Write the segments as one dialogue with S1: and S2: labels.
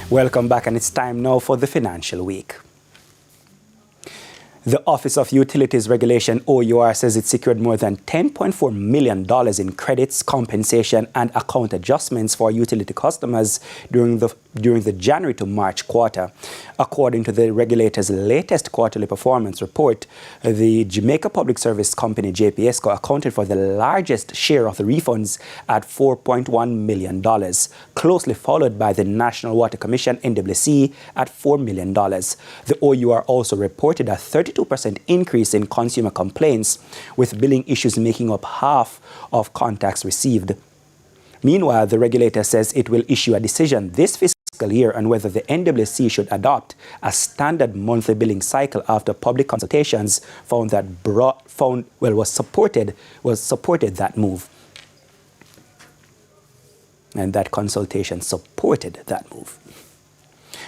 S1: Welcome back, and it's time now for the Financial Week. The Office of Utilities Regulation, O.U.R, says it secured more than $10.4 million in credits, compensation, and account adjustments for utility customers during the January to March quarter. According to the regulator's latest quarterly performance report, the Jamaica Public Service Company, JPSCO, accounted for the largest share of the refunds at $4.1 million, closely followed by the National Water Commission, NWC, at $4 million. The O.U.R also reported a 32% increase in consumer complaints, with billing issues making up half of contacts received. Meanwhile, the regulator says it will issue a decision this fiscal year on whether the NWC should adopt a standard monthly billing cycle after public consultations supported that move. And that consultation supported that move.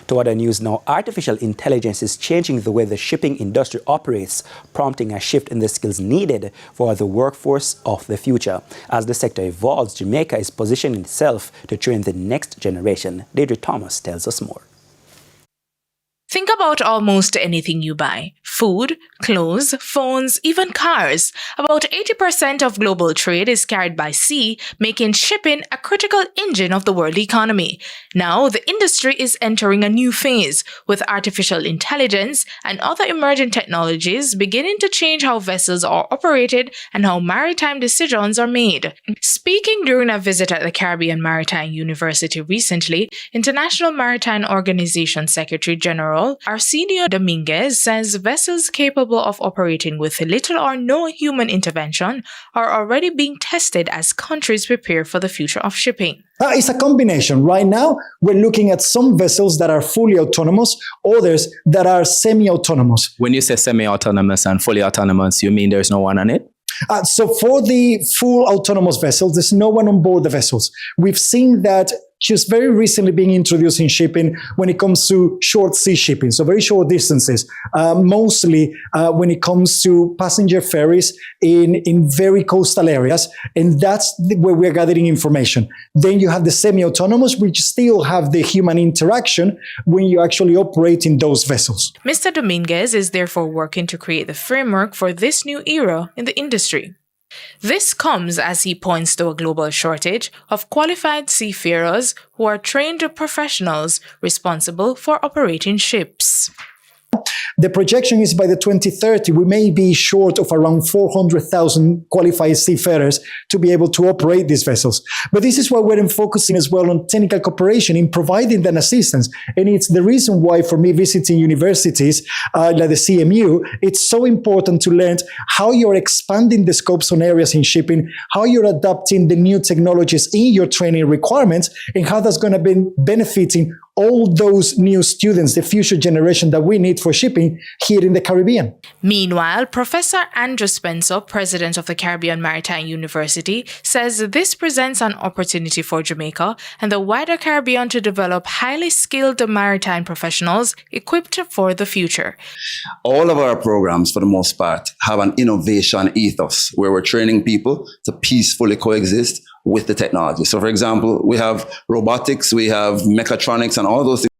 S1: To other news now, artificial intelligence is changing the way the shipping industry operates, prompting a shift in the skills needed for the workforce of the future. As the sector evolves, Jamaica is positioning itself to train the next generation. Deirdre Thomas tells us more.
S2: Think about almost anything you buy: food, clothes, phones, even cars. About 80% of global trade is carried by sea, making shipping a critical engine of the world economy. Now, the industry is entering a new phase, with artificial intelligence and other emerging technologies beginning to change how vessels are operated and how maritime decisions are made. Speaking during a visit at the Caribbean Maritime University recently, International Maritime Organization Secretary General Arsenio Dominguez says vessels capable of operating with little or no human intervention are already being tested as countries prepare for the future of shipping.
S3: It's a combination. Right now, we're looking at some vessels that are fully autonomous, others that are semi-autonomous.
S4: When you say semi-autonomous and fully autonomous, you mean there's no one on it?
S3: So for the full autonomous vessels, there's no one on board the vessels. We've seen that just very recently being introduced in shipping when it comes to short sea shipping, so very short distances, mostly when it comes to passenger ferries in very coastal areas, and that's where we're gathering information. Then you have the semi-autonomous, which still have the human interaction when you actually operate in those vessels.
S2: Mr. Dominguez is therefore working to create the framework for this new era in the industry. This comes as he points to a global shortage of qualified seafarers who are trained professionals responsible for operating ships.
S3: The projection is by the 2030, we may be short of around 400,000 qualified seafarers to be able to operate these vessels. But this is why we're focusing as well on technical cooperation in providing that assistance. And it's the reason why, for me, visiting universities like the CMU, it's so important to learn how you're expanding the scopes on areas in shipping, how you're adapting the new technologies in your training requirements, and how that's going to be benefiting all those new students, the future generation that we need for shipping here in the Caribbean.
S2: Meanwhile, Professor Andrew Spencer, president of the Caribbean Maritime University, says this presents an opportunity for Jamaica and the wider Caribbean to develop highly skilled maritime professionals equipped for the future.
S5: All of our programs, for the most part, have an innovation ethos where we're training people to peacefully coexist with the technology. So, for example, we have robotics, we have mechatronics, and all those things